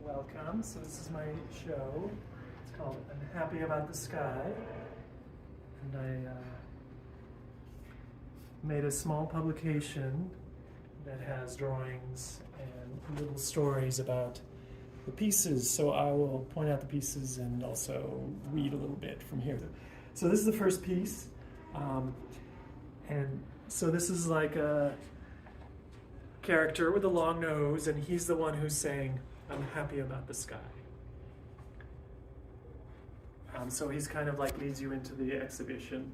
welcome. So this is my show. It's called I'm Happy About the Sky. And I made a small publication that has drawings and little stories about the pieces. So I will point out the pieces and also read a little bit from here. So this is the first piece. And so this is like a character with a long nose, and he's the one who's saying, I'm happy about the sky. So he's kind of like leads you into the exhibition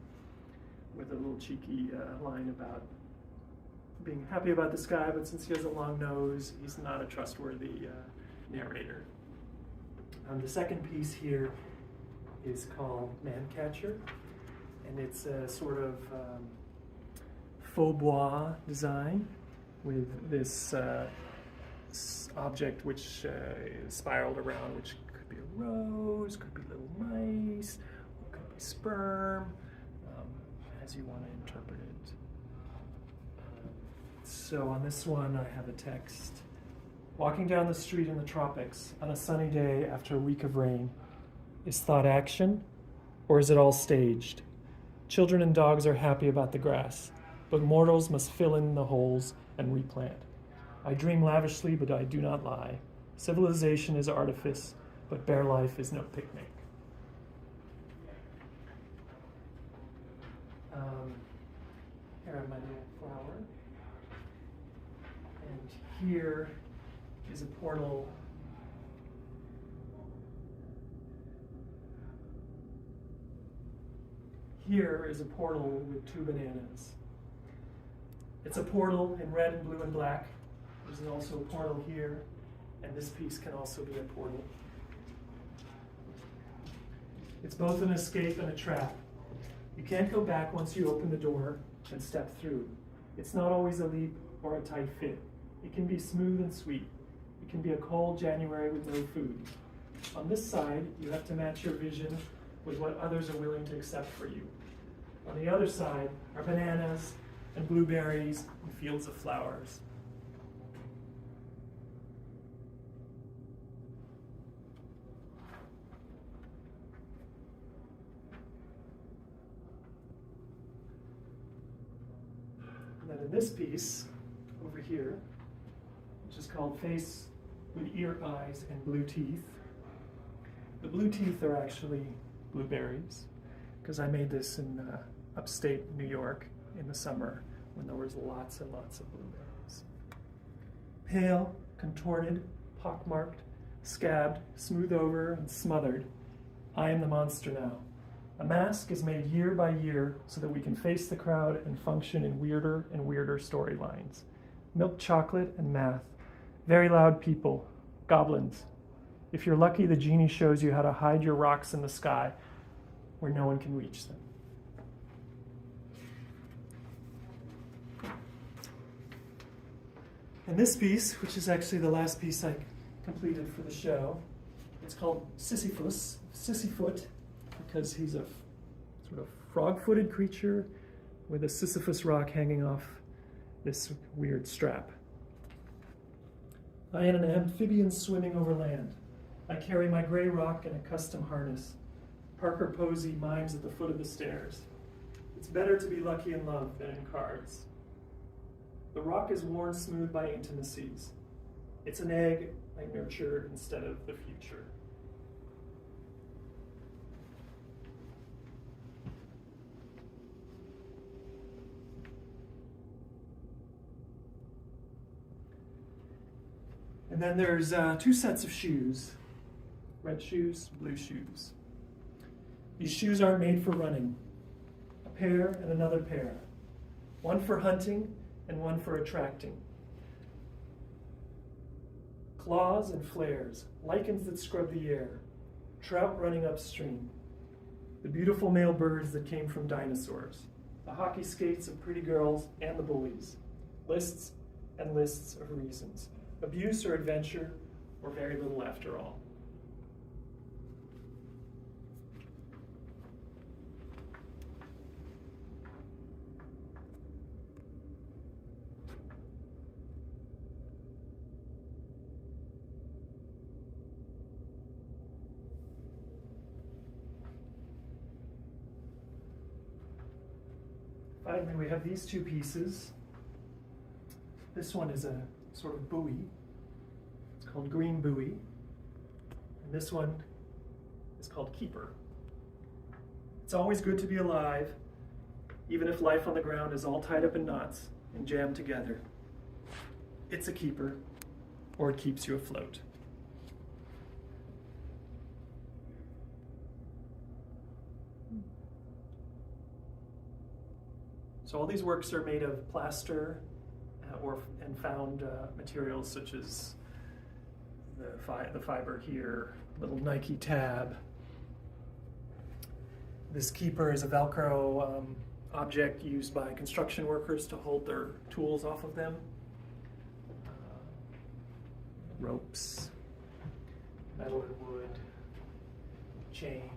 with a little cheeky line about being happy about the sky, but since he has a long nose, he's not a trustworthy narrator. The second piece here is called Man Catcher, and it's a sort of faux bois design with this object which is spiraled around, which could be a rose, could be little mice, or could be sperm, as you want to interpret it. So on this one I have a text. Walking down the street in the tropics on a sunny day after a week of rain. Is thought action, or is it all staged? Children and dogs are happy about the grass, but mortals must fill in the holes and replant. I dream lavishly, but I do not lie. Civilization is artifice, but bare life is no picnic. Here I have my little flower. And here is a portal. Here is a portal with 2 bananas. It's a portal in red and blue and black. There's also a portal here, and this piece can also be a portal. It's both an escape and a trap. You can't go back once you open the door and step through. It's not always a leap or a tight fit. It can be smooth and sweet. It can be a cold January with no food. On this side, you have to match your vision with what others are willing to accept for you. On the other side are bananas and blueberries and fields of flowers. And then in this piece, over here, which is called Face with Ear, Eyes, and Blue Teeth, the blue teeth are actually blueberries, because I made this in upstate New York in the summer when there was lots and lots of blueberries. Pale, contorted, pockmarked, scabbed, smooth over, and smothered, I am the monster now. A mask is made year by year so that we can face the crowd and function in weirder and weirder storylines. Milk chocolate and math, very loud people, goblins. If you're lucky, the genie shows you how to hide your rocks in the sky where no one can reach them. And this piece, which is actually the last piece I completed for the show, it's called Sisyfoot, because he's a sort of frog-footed creature with a Sisyphus rock hanging off this weird strap. I am an amphibian swimming over land. I carry my gray rock in a custom harness. Parker Posey mimes at the foot of the stairs. It's better to be lucky in love than in cards. The rock is worn smooth by intimacies. It's an egg I nurture instead of the future. And then there's 2 sets of shoes, red shoes, blue shoes. These shoes aren't made for running. A pair and another pair. One for hunting and one for attracting. Claws and flares, lichens that scrub the air, trout running upstream. The beautiful male birds that came from dinosaurs. The hockey skates of pretty girls and the bullies. Lists and lists of reasons. Abuse or adventure, or very little after all. and then we have these two pieces. This one is a sort of buoy. It's called green buoy. And this one is called keeper. It's always good to be alive, even if life on the ground is all tied up in knots and jammed together. It's a keeper, or it keeps you afloat. So all these works are made of plaster and found materials such as the fiber here, little Nike tab. This keeper is a Velcro object used by construction workers to hold their tools off of them. Ropes, metal and wood, chain.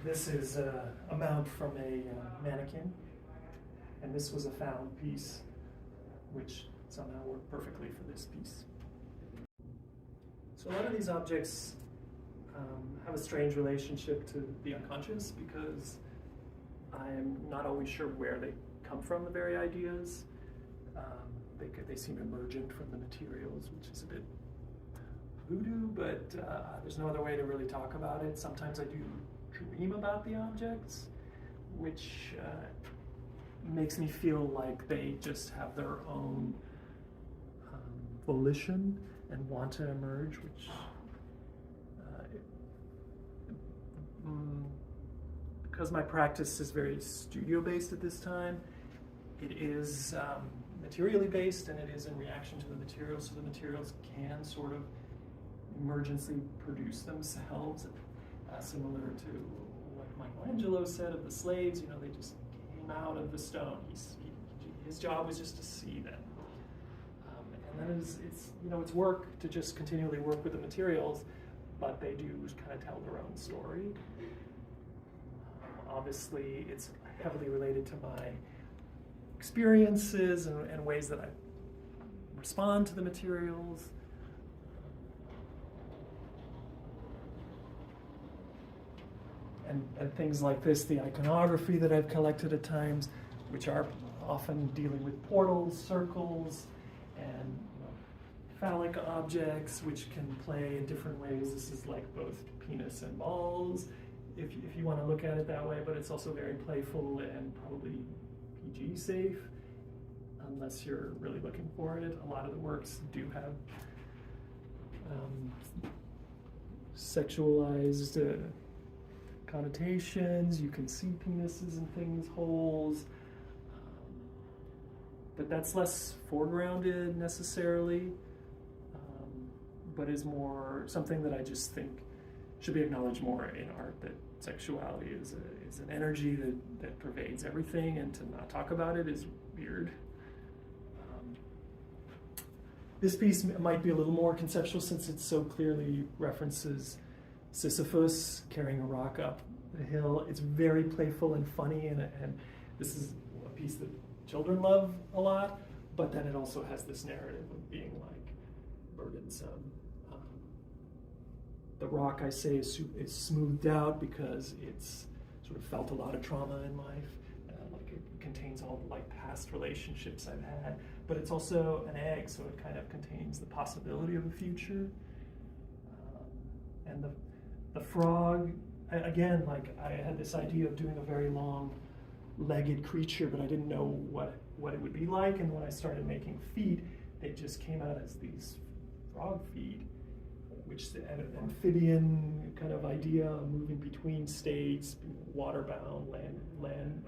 This is a mount from a mannequin, and this was a found piece, which somehow worked perfectly for this piece. So a lot of these objects have a strange relationship to the unconscious because I'm not always sure where they come from, the very ideas. They seem emergent from the materials, which is a bit voodoo, but there's no other way to really talk about it. Sometimes I do dream about the objects, which makes me feel like they just have their own volition and want to emerge, which because my practice is very studio-based at this time, it is materially based, and it is in reaction to the materials, so the materials can sort of emergently produce themselves, similar to what Michelangelo said of the slaves. You know, they just came out of the stone. His job was just to see them. And then it's work to just continually work with the materials, but they do kind of tell their own story. Obviously, it's heavily related to my experiences and ways that I respond to the materials. And things like this, the iconography that I've collected at times, which are often dealing with portals, circles, and phallic objects, which can play in different ways. This is like both penis and balls, if you want to look at it that way, but it's also very playful and probably PG safe, unless you're really looking for it. A lot of the works do have sexualized connotations. You can see penises and things, holes, but that's less foregrounded necessarily, but is more something that I just think should be acknowledged more in art, that sexuality is an energy that pervades everything, and to not talk about it is weird. This piece might be a little more conceptual since it so clearly references Sisyphus carrying a rock up the hill. It's very playful and funny, and this is a piece that children love a lot, but then it also has this narrative of being like burdensome. The rock, I say, is smoothed out because it's sort of felt a lot of trauma in life. Like it contains all the like past relationships I've had, but it's also an egg, so it kind of contains the possibility of a future. And the frog, again, like I had this idea of doing a very long-legged creature, but I didn't know what it would be like. And when I started making feet, they just came out as these frog feet, which is an amphibian kind of idea, moving between states, water-bound, land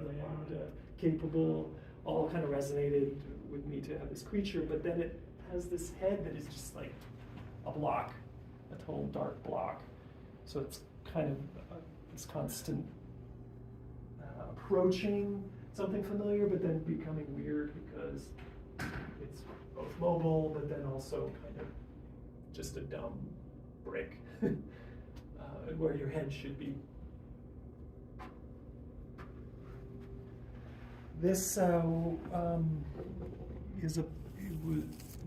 capable, all kind of resonated with me to have this creature. But then it has this head that is just like a block, a total dark block. So it's kind of this constant approaching something familiar, but then becoming weird because it's both mobile, but then also kind of just a dumb brick where your head should be. This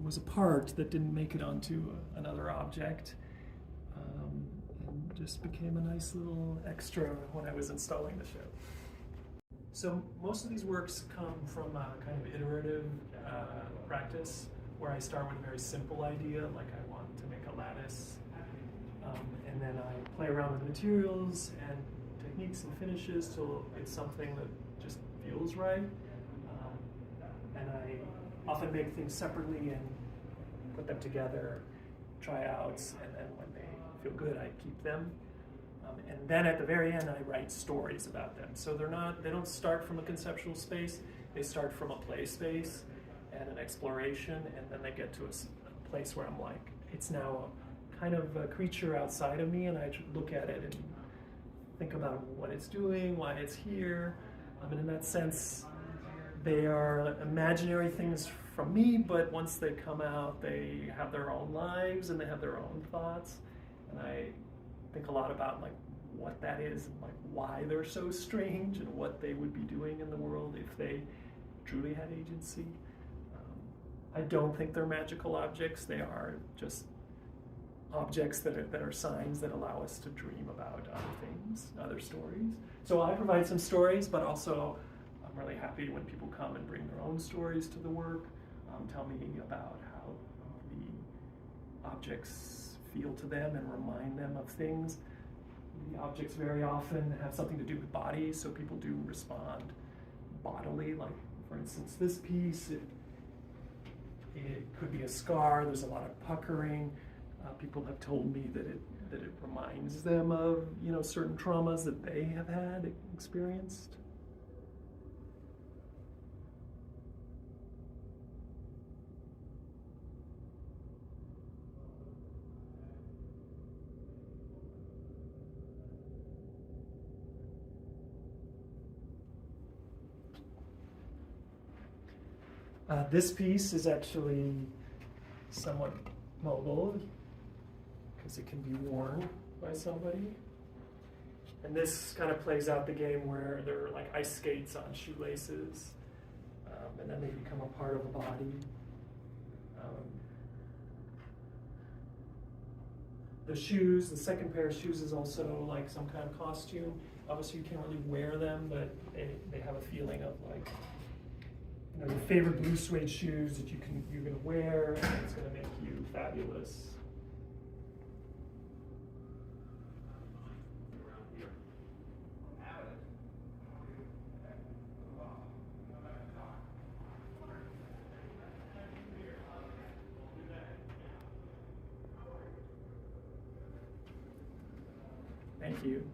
was a part that didn't make it onto another object, and just became a nice little extra when I was installing the show. So most of these works come from a kind of iterative practice where I start with a very simple idea, like I want to make a lattice, and then I play around with materials and techniques and finishes till it's something that just feels right. And I often make things separately and put them together, tryouts, and then when they feel good, I keep them. And then at the very end, I write stories about them. So they don't start from a conceptual space, they start from a play space and an exploration, and then they get to a place where I'm like, it's now a kind of a creature outside of me, and I look at it and think about what it's doing, why it's here. And in that sense, they are imaginary things from me, but once they come out, they have their own lives and they have their own thoughts. And I think a lot about like what that is, and like why they're so strange, and what they would be doing in the world if they truly had agency. I don't think they're magical objects. They are just objects that are signs that allow us to dream about other things, other stories. So I provide some stories, but also I'm really happy when people come and bring their own stories to the work, tell me about how the objects feel to them and remind them of things. The objects very often have something to do with bodies, so people do respond bodily. Like, for instance, this piece, it could be a scar. There's a lot of puckering. People have told me that it reminds them of, you know, certain traumas that they have had experienced. This piece is actually somewhat mobile because it can be worn by somebody. And this kind of plays out the game where they're like ice skates on shoelaces, and then they become a part of a body. The shoes, the second pair of shoes is also like some kind of costume. Obviously you can't really wear them, but they have a feeling of like, you know, your favorite blue suede shoes that you're gonna wear, and it's gonna make you fabulous. Thank you.